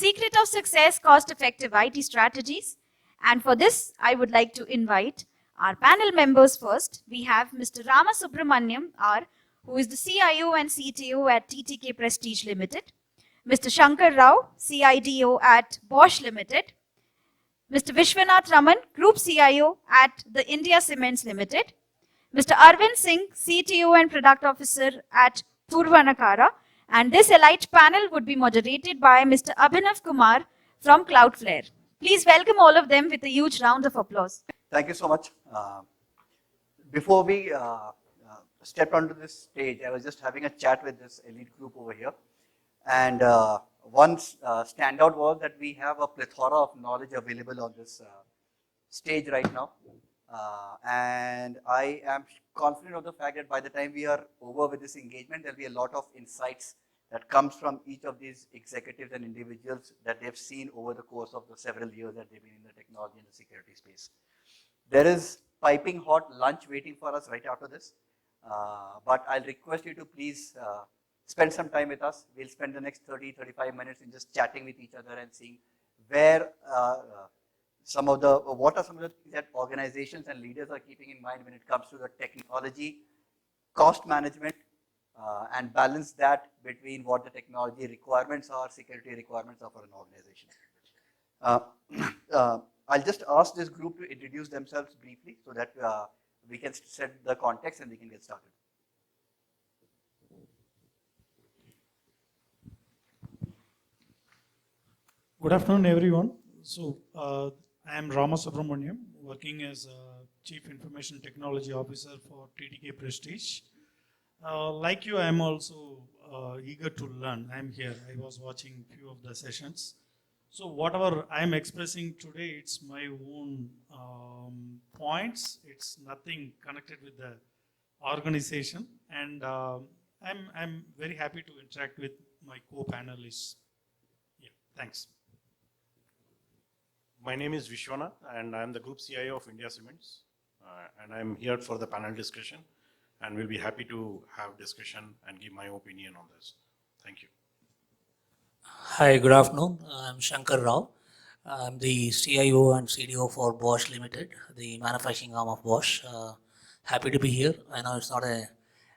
Secret of Success Cost-Effective IT Strategies. And for this, I would like to invite our panel members first. We have Mr. Ramasubramaniam R, who is the CIO and CTO at TTK Prestige Limited. Mr. Shankar Rao, CIDO at Bosch Limited. Mr. Vishwanath Raman, Group CIO at the India Cements Limited. Mr. Arvind Singh, CTO and Product Officer at Purvanakara. And this elite panel would be moderated by Mr. Abhinav Kumar from Cloudflare. Please welcome all of them with a huge round of applause. Thank you so much. Before we stepped onto this stage, I was just having a chat with this elite group over here. And one standout was that we have a plethora of knowledge available on this stage right now. And I am confident of the fact that by the time we are over with this engagement, there will be a lot of insights that comes from each of these executives and individuals that they've seen over the course of the several years that they've been in the technology and the security space. There is piping hot lunch waiting for us right after this. But I'll request you to please spend some time with us. We'll spend the next 30-35 minutes in just chatting with each other and seeing where what are some of the things that organizations and leaders are keeping in mind when it comes to the technology, cost management, and balance that between what the technology requirements are, security requirements are for an organization. I'll just ask this group to introduce themselves briefly so that we can set the context and we can get started. Good afternoon, everyone. So, I am Ramasubramaniam, working as a Chief Information Technology Officer for TTK Prestige. Like you, I am also eager to learn. I am here. I was watching few of the sessions. So, whatever I am expressing today, it's my own points. It's nothing connected with the organization, and I'm very happy to interact with my co-panelists. Yeah, thanks. My name is Vishwanath, and I am the Group CIO of India Cements, and I am here for the panel discussion, and will be happy to have discussion and give my opinion on this. Thank you. Hi, good afternoon. I'm Shankar Rao. I'm the CIO and CDO for Bosch Limited, the manufacturing arm of Bosch. Happy to be here. I know it's not a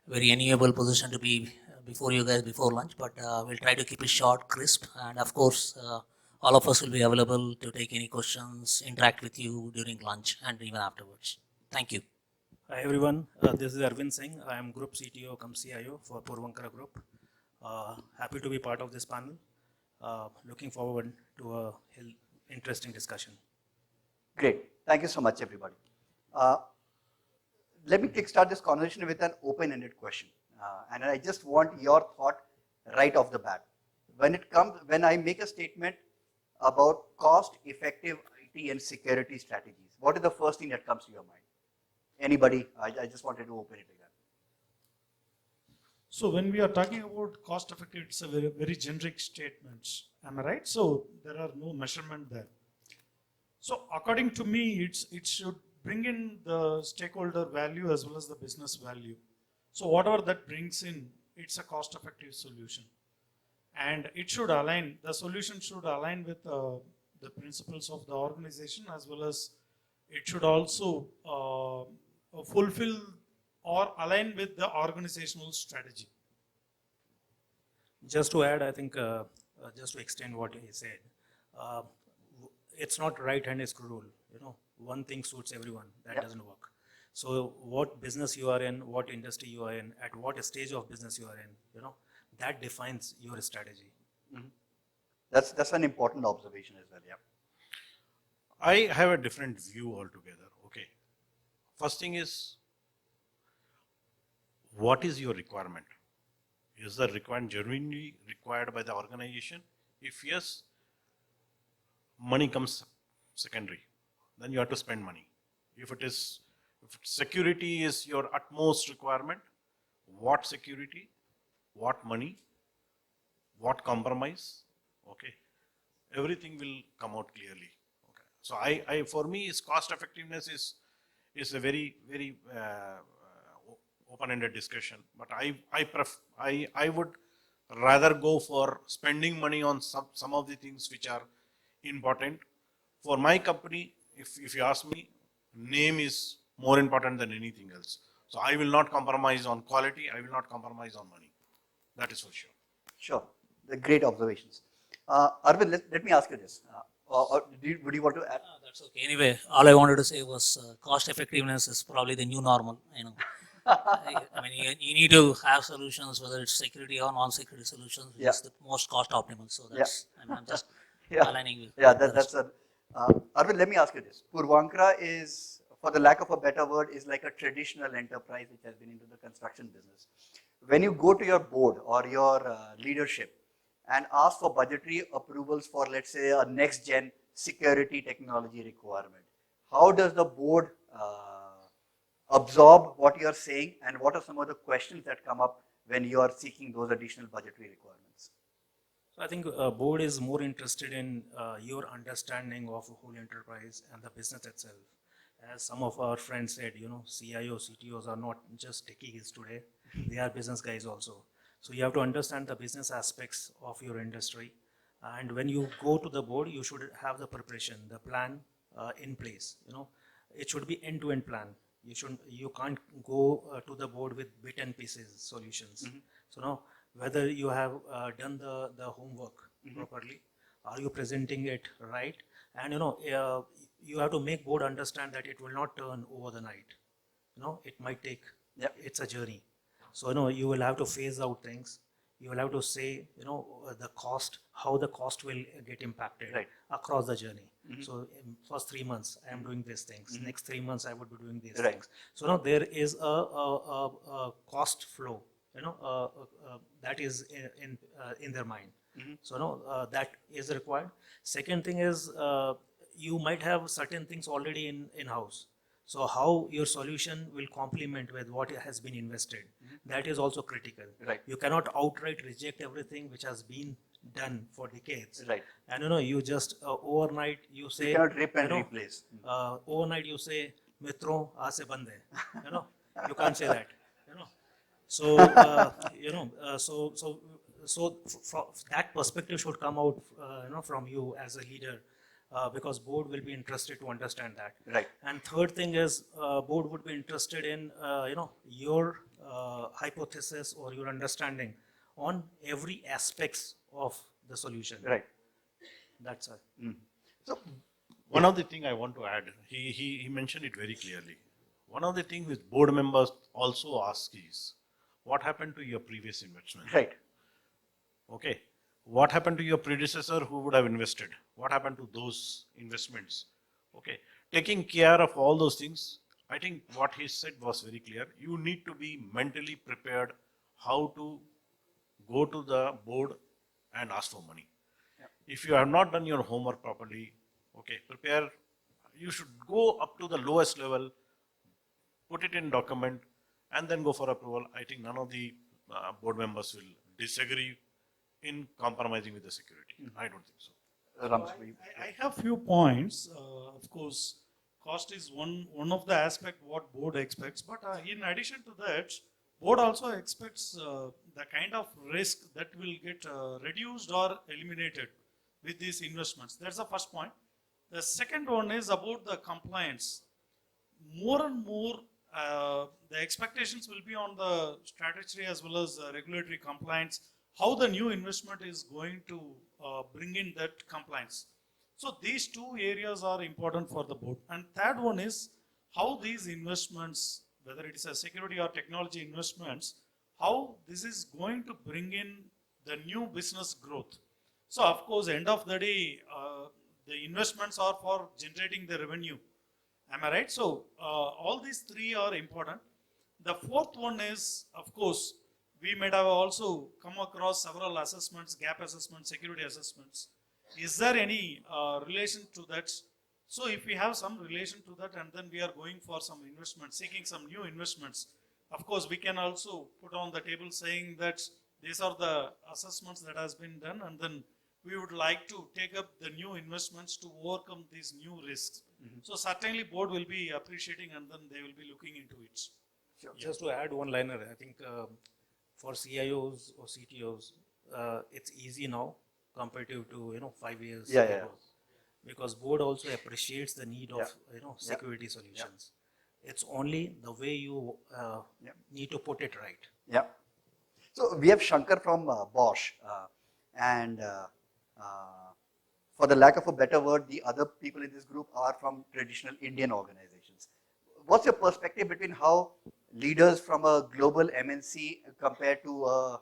very enviable position to be before you guys before lunch, but we'll try to keep it short, crisp, and of course, all of us will be available to take any questions, interact with you during lunch and even afterwards. Thank you. Hi everyone, this is Arvind Singh. I am Group CTO cum CIO for Purvanakara Group. Happy to be part of this panel. Looking forward to a interesting discussion. Great. Thank you so much, everybody. Let me kickstart this conversation with an open-ended question. And I just want your thought right off the bat. When I make a statement about cost-effective IT and security strategies, what is the first thing that comes to your mind? Anybody? I just wanted to open it again. So when we are talking about cost-effective, it's a very generic statement. Am I right? So there are no measurement there. So according to me, it should bring in the stakeholder value as well as the business value. So whatever that brings in, it's a cost-effective solution. And it should align, the solution should align with the principles of the organization, as well as it should also fulfill or align with the organizational strategy. Just to add, I think, just to extend what he said, it's not right hand screw rule. You know, one thing suits everyone. That doesn't work. So what business you are in, what industry you are in, at what stage of business you are in, you know, that defines your strategy. Mm-hmm. That's an important observation as well. Yeah. I have a different view altogether. Okay. First thing is, what is your requirement? Is the requirement genuinely required by the organization? If yes, money comes secondary. Then you have to spend money. If security is your utmost requirement, what security, what money, what compromise, okay, everything will come out clearly. Okay. So for me, cost effectiveness is a very open-ended discussion. But I would rather go for spending money on some of the things which are important. For my company, if you ask me, name is more important than anything else. So I will not compromise on quality, I will not compromise on money. That is for sure. Sure, the great observations. Arvind, let me ask you this. Would you want to add? That's okay. Anyway, all I wanted to say was cost effectiveness is probably the new normal. I mean, you need to have solutions, whether it's security or non-security solutions, which is the most cost optimal. So that's, I'm just aligning with. Yeah, that's a. Arvind, let me ask you this. 𝗬𝗂𝗃𝗃 is, for the lack of a better word, is like a traditional enterprise which has been into the construction business. When you go to your board or your leadership and ask for budgetary approvals for, let's say, a next-gen security technology requirement, how does the board absorb what you are saying, and what are some of the questions that come up when you are seeking those additional budgetary requirements? So I think board is more interested in your understanding of a whole enterprise and the business itself. As some of our friends said, CIOs, CTOs are not just techies today, they are business guys also. So you have to understand the business aspects of your industry. And when you go to the board, you should have the preparation, the plan in place. It should be end-to-end plan. You can't go to the board with bit and pieces solutions. So now, whether you have done the homework properly, are you presenting it right? And you have to make board understand that it will not turn over the night. It might take, it's a journey. So you will have to phase out things. You will have to say, the cost, how the cost will get impacted across the journey. So in first 3 months, I am doing these things. Next 3 months, I would be doing these things. So now there is a cost flow, that is in their mind. So that is required. Second thing is, you might have certain things already in-house. So how your solution will complement with what has been invested, that is also critical. You cannot outright reject everything which has been done for decades. And you just overnight you say, you cannot rip and replace. Overnight you say, "Mitron, aaj se band hai." You can't say that. So so that perspective should come out, from you as a leader. Because board will be interested to understand that. And third thing is, board would be interested in your hypothesis or your understanding on every aspects of the solution. That's it. So one of the thing I want to add, he mentioned it very clearly. One of the things which board members also ask is, what happened to your previous investment? Okay. What happened to your predecessor who would have invested? What happened to those investments? Okay. Taking care of all those things, I think what he said was very clear. You need to be mentally prepared how to go to the board and ask for money. If you have not done your homework properly, okay, prepare. You should go up to the lowest level, put it in document, and then go for approval. I think none of the board members will disagree in compromising with the security. I don't think so. I have few points. Of course, cost is one of the aspect what board expects, but in addition to that, board also expects the kind of risk that will get reduced or eliminated with these investments. That's the first point. The second one is about the compliance. More and more, the expectations will be on the statutory as well as regulatory compliance, how the new investment is going to bring in that compliance. So these two areas are important for the board. And third one is how these investments, whether it is a security or technology investments, how this is going to bring in the new business growth. So of course, end of the day, the investments are for generating the revenue. Am I right? So all these three are important. The fourth one is, of course, we might have also come across several assessments, gap assessments, security assessments. Is there any relation to that? So if we have some relation to that and then we are going for some investment, seeking some new investments, of course we can also put on the table saying that these are the assessments that has been done, and then we would like to take up the new investments to overcome these new risks. So certainly board will be appreciating and then they will be looking into it. Just to add one liner, I think for CIOs or CTOs, it's easy now comparative to 5 years Yeah, ago, because board also appreciates the need of Yeah. security solutions. It's only the way you need to put it right. Yeah. So we have Shankar from Bosch, and for the lack of a better word, the other people in this group are from traditional Indian organizations. What's your perspective between how leaders from a global MNC compared to a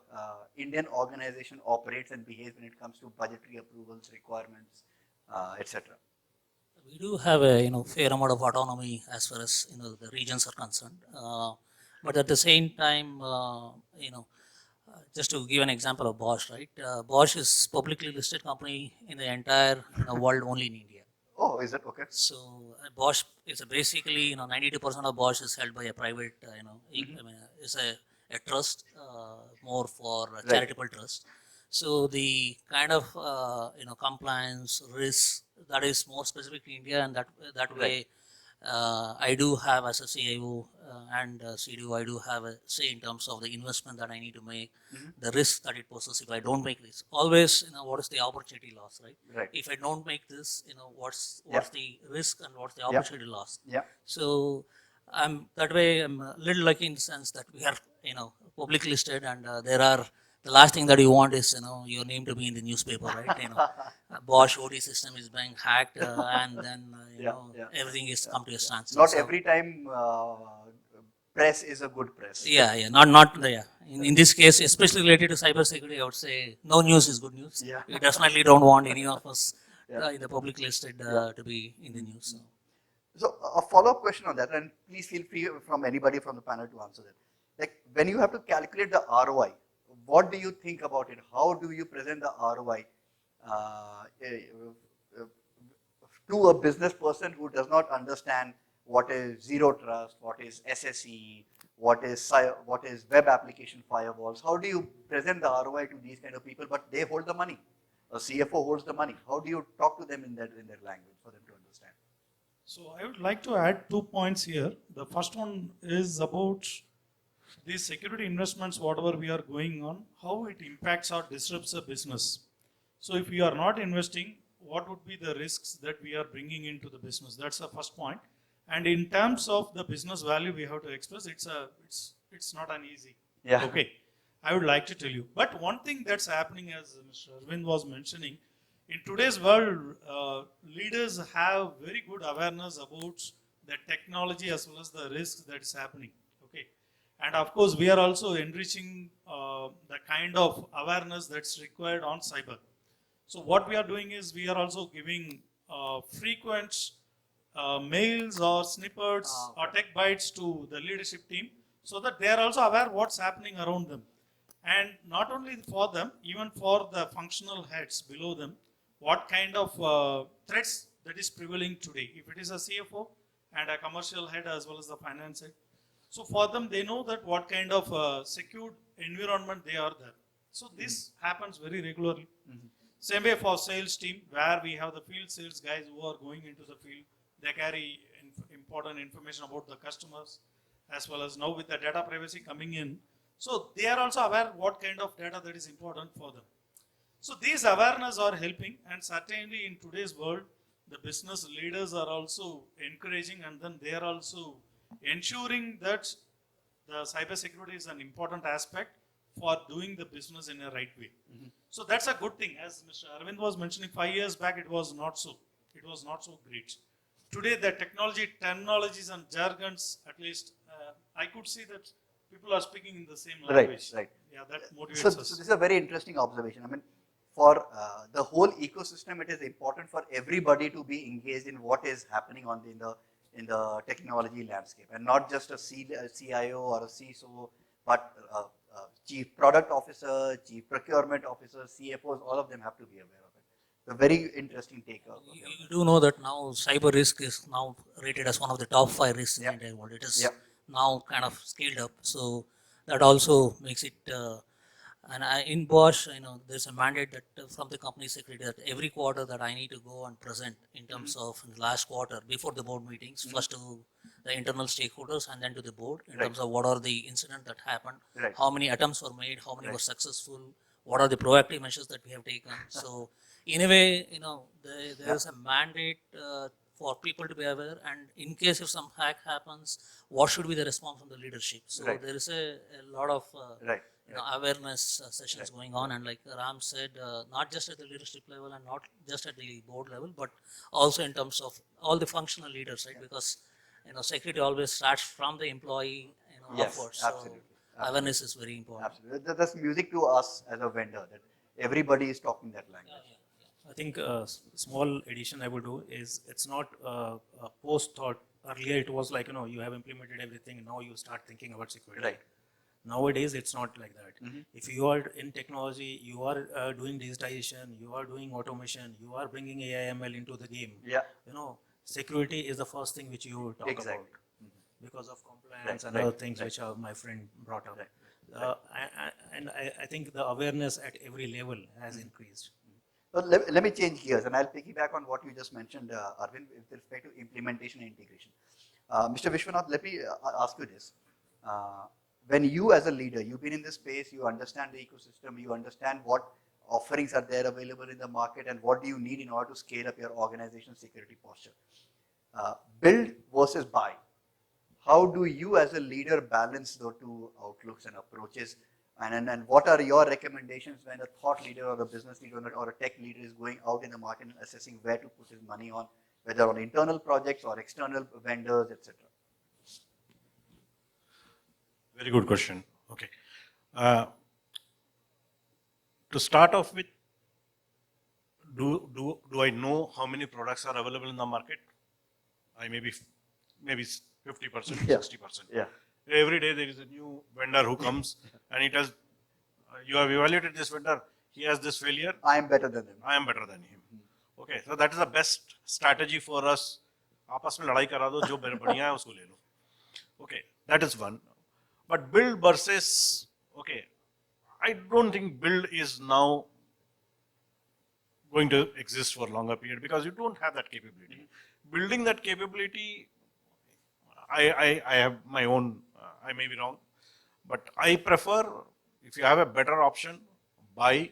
Indian organization operates and behaves when it comes to budgetary approvals, requirements, etc.? We do have a fair amount of autonomy as far as the regions are concerned, but at the same time, just to give an example of Bosch, right? Bosch is publicly listed company in the entire world, only in India. Oh, is it okay? So Bosch is basically 92% of Bosch is held by a private is a trust, more for a charitable trust. So the kind of compliance risk that is more specific to India, and that way I do have, as a CIO and CDO, I do have a say in terms of the investment that I need to make, the risk that it poses if I don't make this. Always, what is the opportunity loss, right? Right. If I don't make this, what's the risk and what's the Yeah. opportunity loss? Yeah. So that way I'm a little lucky in the sense that we are publicly listed, and there are. The last thing that you want is your name to be in the newspaper, right? Bosch OT system is being hacked, and then everything is come to a standstill. Not So, every time press is a good press. yeah, not in this case, especially related to cybersecurity, I would say no news is good news. Yeah. We definitely don't want any of us Yeah. in the public listed to be in the news. So a follow-up question on that, and please feel free from anybody from the panel to answer that. Like when you have to calculate the ROI, what do you think about it? How do you present the ROI to a business person who does not understand what is zero trust, what is SSE, what is web application firewalls? How do you present the ROI to these kind of people? But they hold the money. A CFO holds the money. How do you talk to them in their language for them to understand? So I would like to add 2 points here. The first one is about these security investments, whatever we are going on, how it impacts or disrupts the business. So if we are not investing, what would be the risks that we are bringing into the business? That's the first point. And in terms of the business value we have to express, it's not an easy. Yeah. Okay. I would like to tell you. But one thing that's happening, as Mr. Arvind was mentioning, in today's world, leaders have very good awareness about the technology as well as the risks that is happening. Okay. And of course, we are also enriching the kind of awareness that's required on cyber. So what we are doing is we are also giving frequent mails or snippets or tech bites to the leadership team so that they are also aware what's happening around them. And not only for them, even for the functional heads below them, what kind of threats that is prevailing today. If it is a CFO and a commercial head as well as the finance head, so for them, they know that what kind of secured environment they are there. So this happens very regularly. Same way for sales team, where we have the field sales guys who are going into the field. They carry important information about the customers, as well as now with the data privacy coming in. So they are also aware what kind of data that is important for them. So these awareness are helping, and certainly in today's world, the business leaders are also encouraging, and then they are also ensuring that the cybersecurity is an important aspect for doing the business in a right way. So that's a good thing. As Mr. Arvind was mentioning, 5 years back it was not so. It was not so great. Today the terminologies and jargons, at least I could see that people are speaking in the same language. Right. Yeah, that motivates So us. this is a very interesting observation. I mean, for the whole ecosystem, it is important for everybody to be engaged in what is happening in the technology landscape, and not just a CIO or a CISO, but chief product officer, chief procurement officer, CFOs, all of them have to be aware of it. A very interesting take. You do know that now cyber risk is now rated as one of the top 5 risks in the entire world. It is now kind of scaled up, so that also makes it. In Bosch, there's a mandate that from the company secretary that every quarter that I need to go and present in terms of in the last quarter before the board meetings, first to the internal stakeholders and then to the board in terms of what are the incidents that happened, how many attempts were made, how many were successful, what are the proactive measures that we have taken. So in a way, there is a mandate for people to be aware, and in case if some hack happens, what should be the response from the leadership. So there is a lot of awareness sessions going on, and like Ram said, not just at the leadership level and not just at the board level, but also in terms of all the functional leaders, right? Because security always starts from the employee upwards. Absolutely. So awareness is very important. Absolutely. That's music to us as a vendor, that everybody is talking that language. I think a small addition I would do is, it's not a post thought. Earlier it was like, you have implemented everything, now you start thinking about security. Right. Nowadays it's not like that. If you are in technology, you are doing digitization, you are doing automation, you are bringing AI ML into the game. Yeah. Security is the first thing which you talk about, because of compliance and other things which my friend brought up. And I think the awareness at every level has increased. So let me change gears, and I'll piggyback on what you just mentioned, Arvind, with respect to implementation and integration. Mr. Vishwanath, let me ask you this. When you as a leader, you've been in this space, you understand the ecosystem, you understand what offerings are there available in the market, and what do you need in order to scale up your organization's security posture. Build versus buy. How do you as a leader balance those two outlooks and approaches? And what are your recommendations when a thought leader or a business leader or a tech leader is going out in the market and assessing where to put his money on, whether on internal projects or external vendors, etc.? Very good question. Okay. To start off with, do I know how many products are available in the market? I maybe 50%, 60%. Yeah. Every day there is a new vendor who comes and he tells, you have evaluated this vendor, he has this failure. I am better than him. I am better than him. Okay, so that is the best strategy for us. आपस में लड़ाई करा दो, जो बढ़िया है उसको ले लो. Okay, that is one. But build versus, okay, I don't think build is now going to exist for a longer period because you don't have that capability. Building that capability, I have my own, I may be wrong, but I prefer, if you have a better option, buy.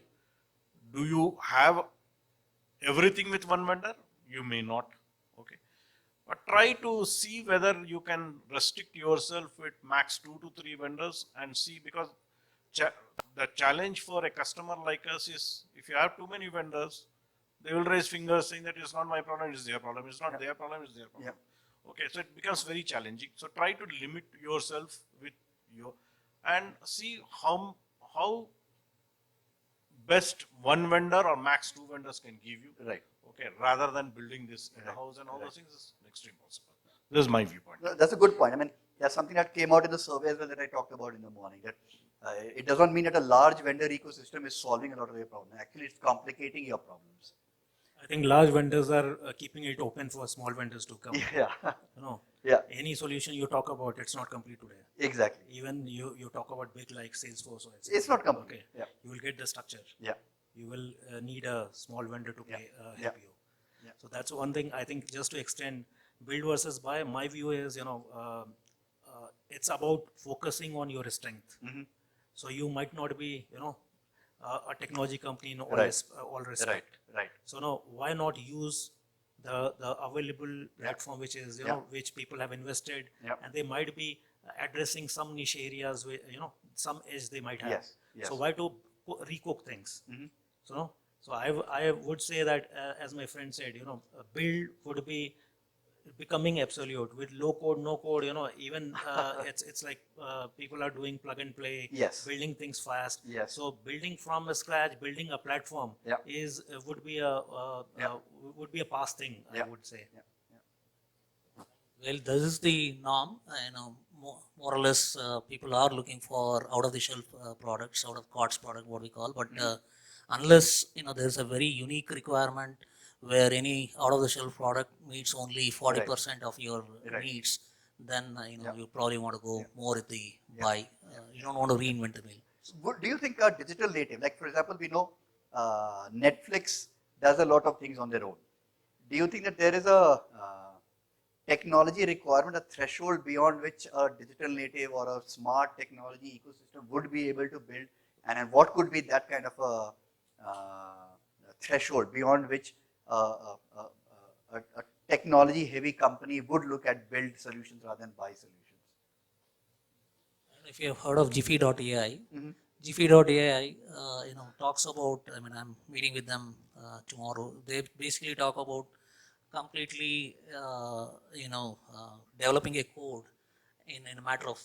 Do you have everything with one vendor? You may not, okay. But try to see whether you can restrict yourself with max 2 to 3 vendors and see, because the challenge for a customer like us is, if you have too many vendors, they will raise fingers saying that it's not my problem, it's their problem, it's not their problem, it's their problem. Okay, so it becomes very challenging. So try to limit yourself with your, and see how best one vendor or max 2 vendors can give you. Right. Okay, rather than building this in the house and all those things is next to impossible. This is my viewpoint. That's a good point. I mean, there's something that came out in the survey as well that I talked about in the morning, that it doesn't mean that a large vendor ecosystem is solving a lot of your problems. Actually, it's complicating your problems. I think large vendors are keeping it open for small vendors to come. Any solution you talk about, it's not complete today. Exactly. Even you talk about big like Salesforce or it's not complete. Okay. You will get the structure. You will need a small vendor to help you. So that's one thing. I think just to extend build versus buy, my view is, it's about focusing on your strength. So you might not be, a technology company in all respect. Right. So now, why not use the available platform, which is which people have invested, and they might be addressing some niche areas where some edge they might have. So why to recook things? So I would say that, as my friend said, build would be becoming absolute with low code, no code. Even it's like people are doing plug and play, building things fast. So building from scratch, building a platform would be a past thing, I would say. Well, this is the norm. More or less, people are looking for out-of-the-shelf products, out-of-COTS product, what we call. But unless there is a very unique requirement where any out-of-the-shelf product meets only 40% of your needs, then you probably want to go more with the buy. You don't want to reinvent the wheel. So do you think a digital native, like for example, we know Netflix does a lot of things on their own. Do you think that there is a technology requirement, a threshold beyond which a digital native or a smart technology ecosystem would be able to build and then what could be that kind of a threshold beyond which a technology heavy company would look at build solutions rather than buy solutions. If you have heard of 𝗤𝐵.AI, Mm-hmm. 𝗤𝐵.AI, talks about, I'm meeting with them tomorrow. They basically talk about completely, developing a code in a matter of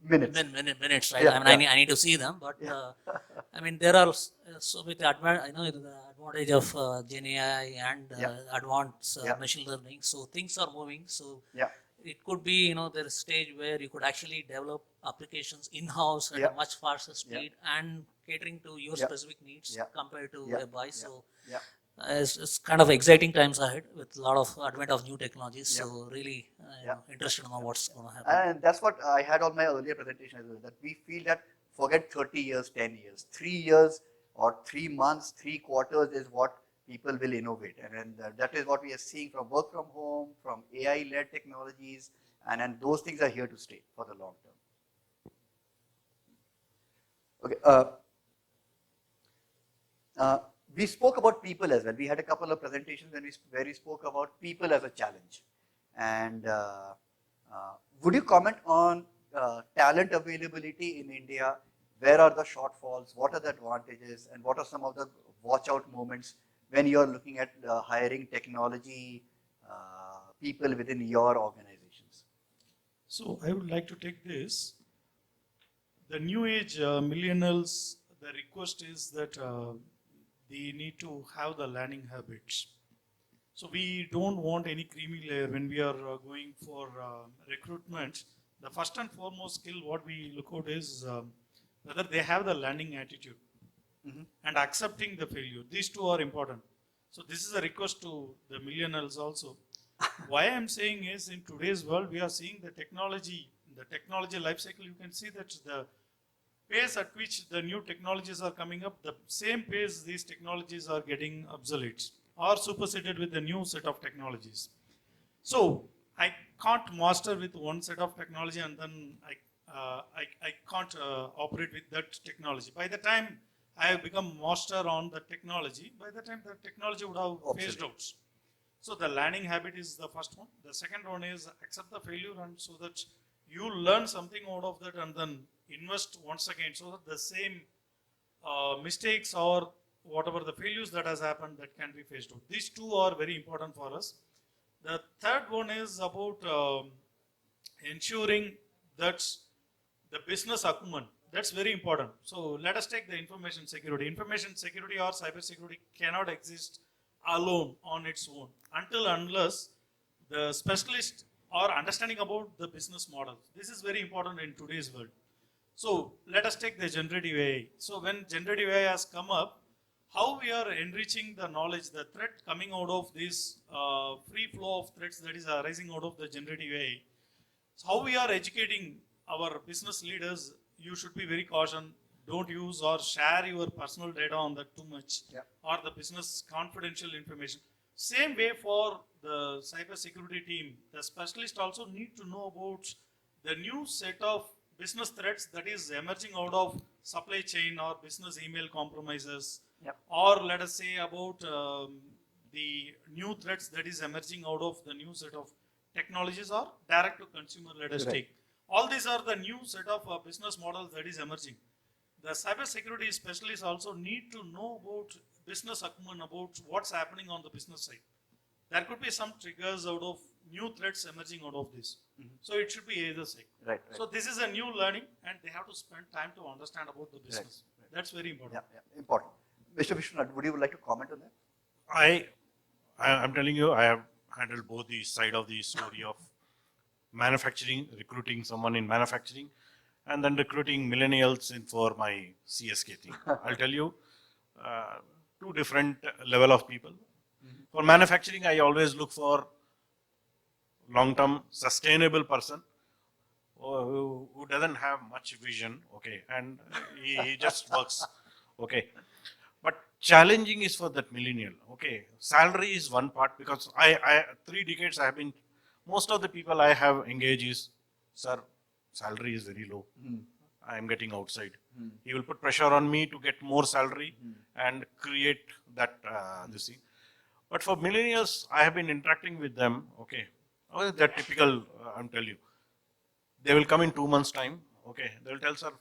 Minutes. minutes, right? Yeah, I need to see them, but there are so with the advantage of Gen AI and advanced machine learning, so things are moving. So it could be, there is a stage where you could actually develop applications in-house at a much faster speed and catering to your specific needs compared to a buy. So it's kind of exciting times ahead with a lot of advent of new technologies. So really interested in what's going to happen. And that's what I had on my earlier presentation as well, that we feel that forget 30 years, 10 years, 3 years or 3 months, 3 quarters is what people will innovate. And that is what we are seeing from work from home, from AI-led technologies, and those things are here to stay for the long term. Okay. We spoke about people as well. We had a couple of presentations where we spoke about people as a challenge. And would you comment on talent availability in India? Where are the shortfalls? What are the advantages? And what are some of the watch out moments when you're looking at hiring technology people within your organizations? So I would like to take this. The new age millennials, the request is that they need to have the learning habits. So we don't want any creamy layer when we are going for recruitment. The first and foremost skill what we look at is whether they have the learning attitude and accepting the failure. These two are important. So this is a request to the millennials also. Why I'm saying is, in today's world we are seeing the technology life cycle. You can see that the pace at which the new technologies are coming up, the same pace these technologies are getting obsolete or superseded with the new set of technologies. So I can't master with one set of technology and then I can't operate with that technology. By the time I have become master on the technology, by the time the technology would have phased out. So the learning habit is the first one. The second one is accept the failure, and so that you learn something out of that and then invest once again, so that the same mistakes or whatever the failures that has happened, that can be phased out. These two are very important for us. The third one is about ensuring that the business acumen, that's very important. So let us take the information security. Information security or cyber security cannot exist alone on its own unless the specialist or understanding about the business model. This is very important in today's world. So let us take the generative AI. So when generative AI has come up, how we are enriching the knowledge, the threat coming out of this free flow of threats that is arising out of the generative AI. So how we are educating our business leaders, you should be very cautious. Don't use or share your personal data on that too much, or the business confidential information. Same way for the cyber security team, the specialists also need to know about the new set of business threats that is emerging out of supply chain or business email compromises, or let us say about the new threats that is emerging out of the new set of technologies or direct to consumer, let us take. All these are the new set of business models that is emerging. The cyber security specialists also need to know about business acumen, about what's happening on the business side. There could be some triggers out of new threats emerging out of this. So it should be either side. Right. So this is a new learning, and they have to spend time to understand about the business. That's very important. Important. Mr. Vishwanath, would you like to comment on that? I'm telling you, I have handled both the side of the story of manufacturing, recruiting someone in manufacturing, and then recruiting millennials in for my CSK thing. I'll tell you, two different level of people. For manufacturing, I always look for long-term sustainable person who doesn't have much vision, and he just works, But challenging is for that millennial, Salary is one part, because I 3 decades I have been, most of the people I have engaged is, sir, salary is very low. I am getting outside. He will put pressure on me to get more salary and create that this thing. But for millennials, I have been interacting with them. Okay, they're typical. I'm telling you, they will come in 2 months' time. Okay, they will tell, sir,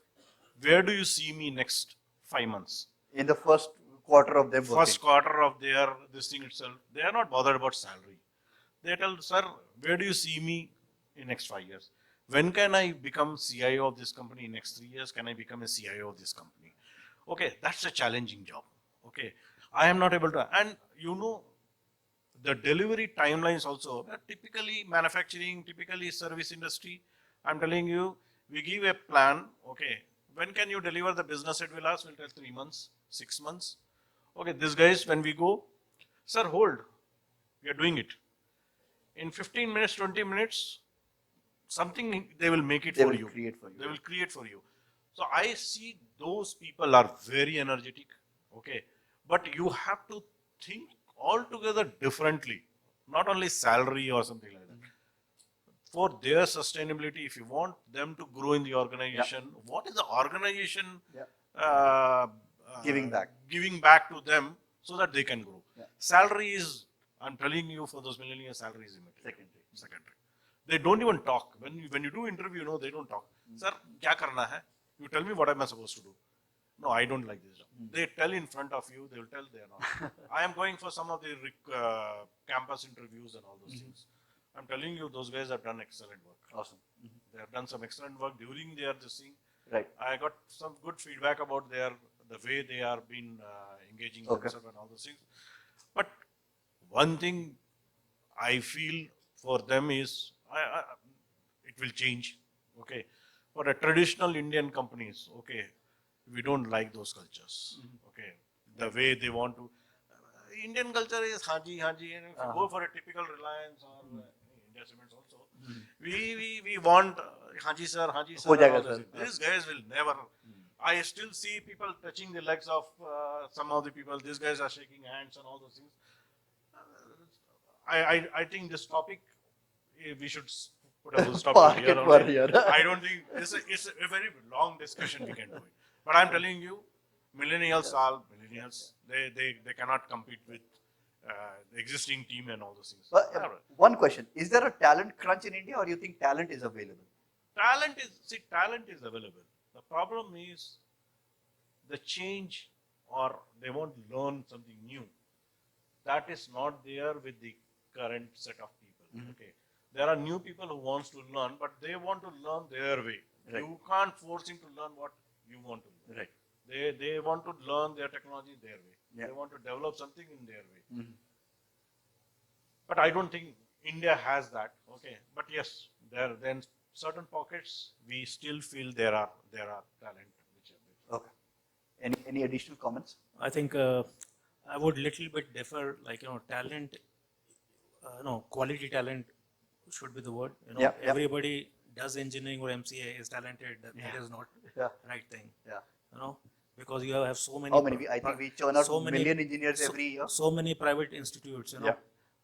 where do you see me next 5 months? In the first quarter of them First quarter of their this thing itself, they are not bothered about salary. They tell, sir, where do you see me in next 5 years? When can I become CIO of this company in next 3 years? Can I become a CIO of this company? Okay, that's a challenging job. Okay, I am not able to, and you know, the delivery timelines also, typically manufacturing, typically service industry. I'm telling you, we give a plan. Okay, when can you deliver the business it will ask? We'll tell 3 months, 6 months. Okay, these guys, when we go, sir, hold, we are doing it. In 15 minutes, 20 minutes, something they will make it for you. Create for you. They will create for you. So I see those people are very energetic. Okay, but you have to think altogether differently, not only salary or something like that. For their sustainability, if you want them to grow in the organization, what is the organization Giving back. Giving back to them so that they can grow. Salary is, I'm telling you, for those millennials, salary is immaterial. Secondary. They don't even talk. When you do interview, you know, they don't talk. Sir, kya karna hai? You tell me what am I supposed to do. No, I don't like this job. They tell in front of you, they will tell they are not. I am going for some of the campus interviews and all those things. I'm telling you, those guys have done excellent work. Awesome. They have done some excellent work during their this thing. Right. I got some good feedback about the way they are been engaging themselves and all those things. But one thing I feel for them is, it will change. Okay. For the traditional Indian companies, okay, we don't like those cultures. Okay. The way they want to. Indian culture is haji, haji, and if you go for a typical Reliance or India Cements also, we want haji sir, haji sir. These guys will never. I still see people touching the legs of some of the people. These guys are shaking hands and all those things. I think this topic, we should put a full stop here. I don't think it's a very long discussion we can do it. But I'm telling you, millennials are millennials. They cannot compete with the existing team and all those things. One question: is there a talent crunch in India, or you think talent is available? Talent is available. The problem is the change, or they want to learn something new. That is not there with the current set of people. Okay, there are new people who wants to learn, but they want to learn their way. Right. You can't force him to learn what you want to learn. Right. They want to learn their technology their way. Yeah. They want to develop something in their way. But I don't think India has that. Okay, but yes, then certain pockets we still feel there are talent. Okay. Any additional comments? I think I would little bit differ. Like, talent, quality talent should be the word. Everybody does engineering or MCA is talented. That is not right thing. Because you have so many. How many? I think we churn out million engineers every year. So many private institutes.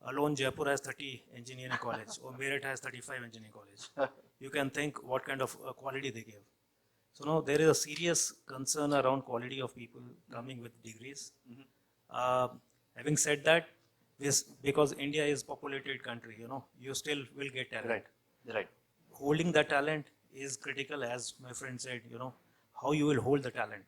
Alone Jaipur has 30 engineering college, or Meerut has 35 engineering college. You can think what kind of quality they give. So now there is a serious concern around quality of people coming with degrees. Having said that, because India is a populated country, you still will get talent. Right. Holding that talent is critical, as my friend said. How you will hold the talent.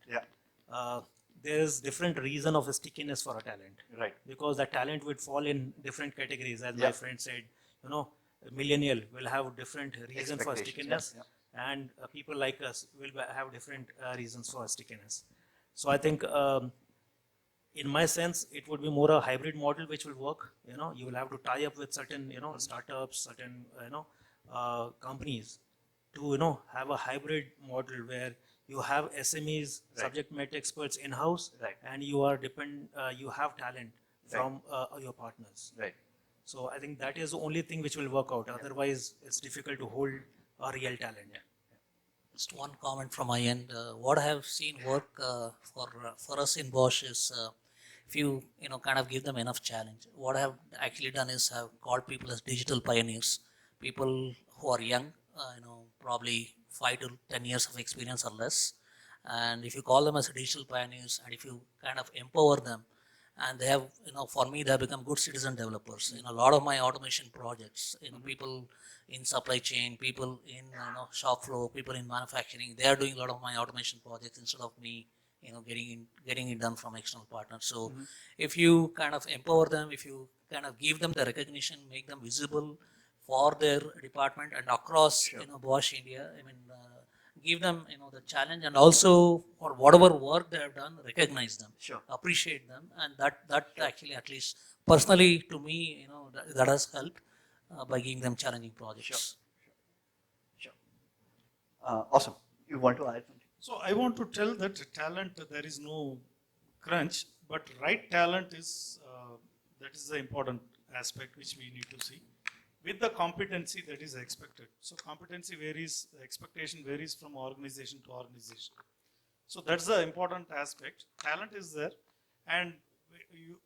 There is different reason of a stickiness for a talent. Right. Because that talent would fall in different categories, as my friend said. A millennial will have different reasons for stickiness, and people like us will have different reasons for stickiness. So I think, in my sense, it would be more a hybrid model which will work. You will have to tie up with certain, startups, certain, companies to, have a hybrid model where you have SMEs, subject matter experts in-house, and you are you have talent from your partners. Right. So I think that is the only thing which will work out. Otherwise, it's difficult to hold a real talent. Just one comment from my end. What I have seen work for us in Bosch is if you kind of give them enough challenge. What I have actually done is I've called people as digital pioneers, people who are young, probably 5 to 10 years of experience or less. And if you call them as digital pioneers, and if you kind of empower them, and they have, for me, they have become good citizen developers. In a lot of my automation projects, people in supply chain, people in shop floor, people in manufacturing, they are doing a lot of my automation projects instead of me, getting it done from external partners. So if you kind of empower them, if you kind of give them the recognition, make them visible for their department and across, Bosch India, give them, the challenge, and also for whatever work they have done, recognize them, appreciate them, and that actually, at least personally to me, that has helped by giving them challenging projects. Sure. Awesome. You want to add something? So I want to tell that talent, there is no crunch, but right talent is, that is the important aspect which we need to see. With the competency that is expected. So competency varies, expectation varies from organization to organization. So that's the important aspect. Talent is there, and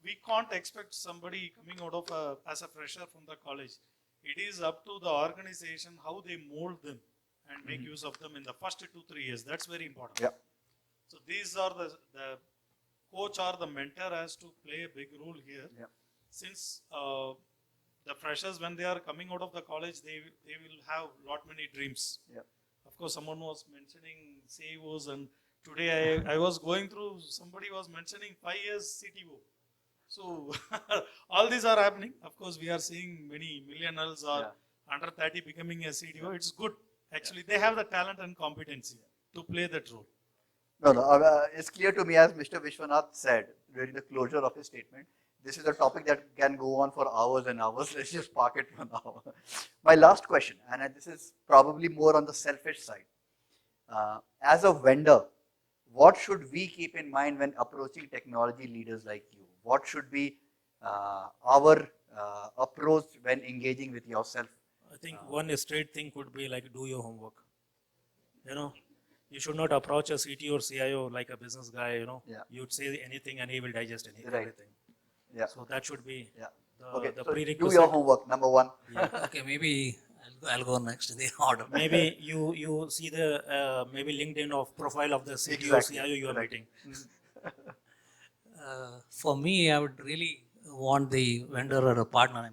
we can't expect somebody coming out of as a fresher from the college. It is up to the organization how they mold them and make use of them in the first 2-3 years. That's very important. Yeah. So these are the coach or the mentor has to play a big role here. Yeah. Since the freshers, when they are coming out of the college, they will have many dreams. Yeah. Of course, someone was mentioning CEOs, and today I was going through, somebody was mentioning 5 years CTO. So all these are happening. Of course, we are seeing many millennials or under 30 becoming a CTO. It's good. Actually, they have the talent and competency to play that role. No, it's clear to me, as Mr. Vishwanath said during the closure of his statement, this is a topic that can go on for hours and hours. Let's just park it for now. My last question, and this is probably more on the selfish side. As a vendor, what should we keep in mind when approaching technology leaders like you? What should be our approach when engaging with yourself? I think one straight thing could be like, do your homework. You should not approach a CTO or CIO like a business guy. You'd say anything and he will digest everything. Yeah. So that should be the prerequisite. Do your homework, number one. Okay, maybe I'll go next in the order. Maybe you see the maybe LinkedIn of profile of the CTO or CIO you are meeting. For me, I would really want the vendor or a partner,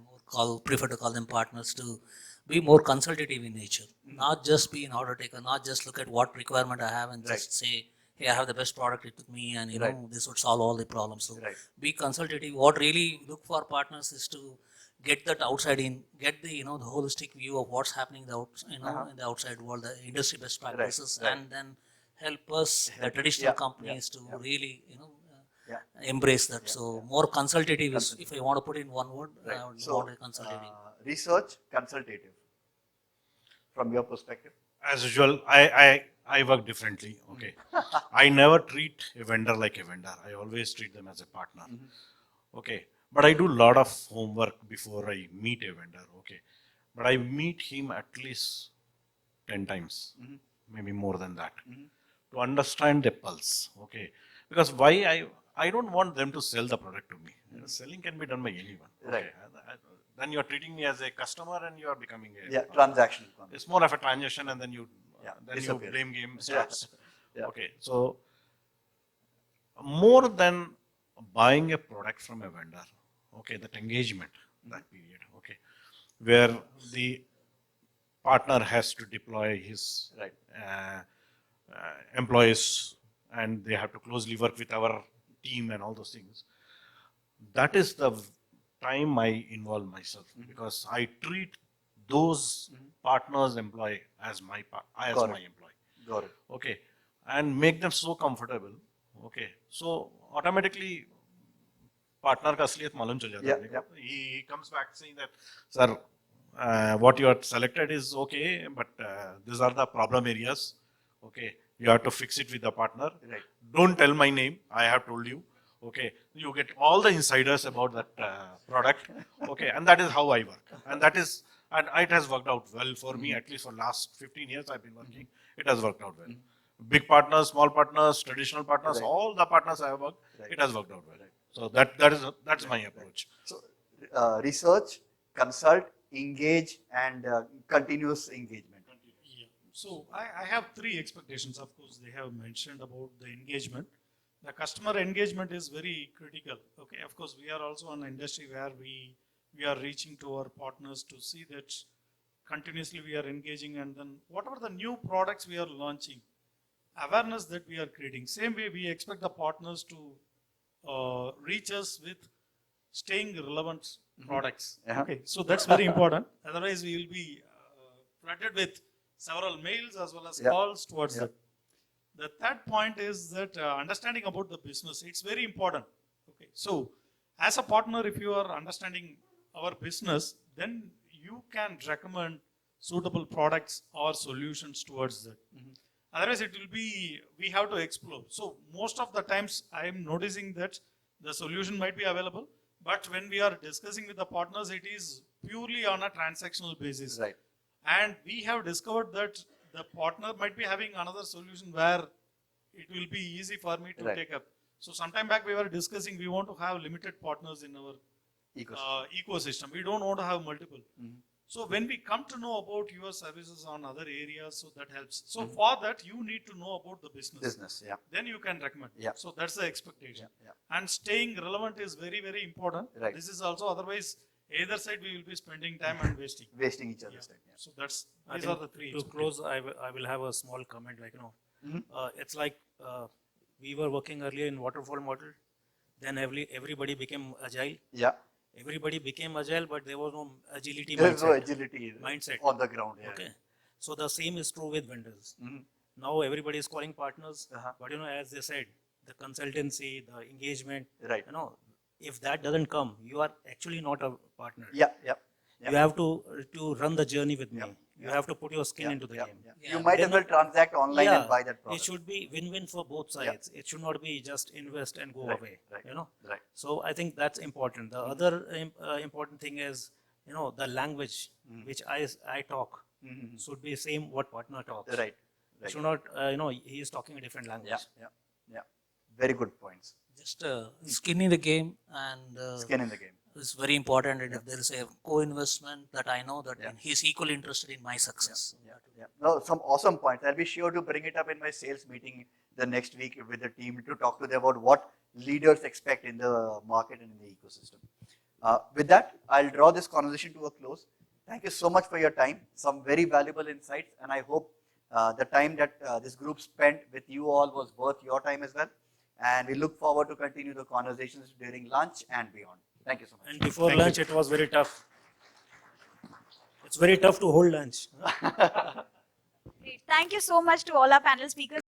prefer to call them partners, to be more consultative in nature. Not just be an order taker, not just look at what requirement I have and just say, hey, I have the best product, it took me, and this would solve all the problems. So be consultative. What really look for partners is to get that outside in, get the the holistic view of what's happening in the outside world, the industry best practices, and then help us, the traditional companies, to really embrace that. So more consultative is, if I want to put in one word, I would want a consultative. Research, consultative. From your perspective? As usual, I work differently. Okay. I never treat a vendor like a vendor. I always treat them as a partner. Okay. But I do a lot of homework before I meet a vendor. Okay. But I meet him at least 10 times, maybe more than that, to understand the pulse. Okay. Because why I don't want them to sell the product to me. Selling can be done by anyone. Okay. Then you are treating me as a customer and you are becoming a transaction. It's more of a transaction, and then you blame game starts. Okay, so more than buying a product from a vendor, okay, that engagement, that period, okay, where the partner has to deploy his employees and they have to closely work with our team and all those things. That is the time I involve myself, because I treat those partners employee as my employee. Got it. Okay, and make them so comfortable. Okay, so automatically partner ka asliयत मालूम चल जाता है. He comes back saying that, sir, what you have selected is okay, but these are the problem areas. Okay, you have to fix it with the partner. Don't tell my name. I have told you. Okay, you get all the insiders about that product. Okay, and that is how I work, and it has worked out well for me. At least for last 15 years I've been working. It has worked out well. Big partners, small partners, traditional partners, all the partners I have worked, it has worked out well. So that's my approach. So research, consult, engage, and continuous engagement. So I have three expectations. Of course, they have mentioned about the engagement. The customer engagement is very critical. Okay, of course, we are also an industry where we are reaching to our partners to see that continuously we are engaging, and then whatever the new products we are launching, awareness that we are creating. Same way we expect the partners to reach us with staying relevant products. Yeah. Okay, so that's very important. Otherwise, we will be flooded with several mails as well as Yeah. calls towards Yeah. that. The third point is that understanding about the business, it's very important. Okay, so as a partner, if you are understanding our business, then you can recommend suitable products or solutions towards that. Otherwise, it will be, we have to explore. So most of the times I am noticing that the solution might be available, but when we are discussing with the partners, it is purely on a transactional basis. Right. And we have discovered that the partner might be having another solution where it will be easy for me to Right. take up. So sometime back we were discussing, we want to have limited partners in our ecosystem. We don't want to have multiple. So when we come to know about your services on other areas, so that helps. So for that, you need to know about the business. Business, yeah. Then you can recommend. Yeah. So that's the expectation. Yeah. And staying relevant is very, very important. Right. This is also, otherwise, either side we will be spending time and wasting. Wasting each other's time. Yeah. So that's, I these think are the three. To expectations. close, I will have a small comment, like, Mhm. it's like we were working earlier in waterfall model, then everybody became agile. Yeah. Everybody became agile, but there was no agility There is no mindset. agility Mindset. on the ground. Yeah. Okay, so the same is true with vendors. Mhm. Now everybody is calling partners, Uh-huh. but as they said, the consultancy, the engagement, Right. if that doesn't come, you are actually not a partner. Yeah. Yeah. You have to run the journey with me. Yeah. You have to put your skin Yeah. into the Yeah. game. Yeah. Yeah. You might as well transact online and buy that It product. should be win-win for both sides. It should not be just invest and go Right, away. right. Right. So I think that's important. The other important thing is, the language which I talk Mhm. should be same what partner talks. Right. It should not, he is talking a different language. Yeah. Yeah. Yeah. Very good points. Just skin in the game, and Skin in the game. it's very important. And if there is a co-investment, that I know that Yeah. he's equally interested in my success. Yeah. Yeah. No, some awesome points. I'll be sure to bring it up in my sales meeting the next week with the team to talk to them about what leaders expect in the market and in the ecosystem. With that, I'll draw this conversation to a close. Thank you so much for your time. Some very valuable insights, and I hope the time that this group spent with you all was worth your time as well. And we look forward to continue the conversations during lunch and beyond. Thank you so much. And before Thank you. lunch, it was very tough. It's very tough to hold lunch. Great. Thank you so much to all our panel speakers.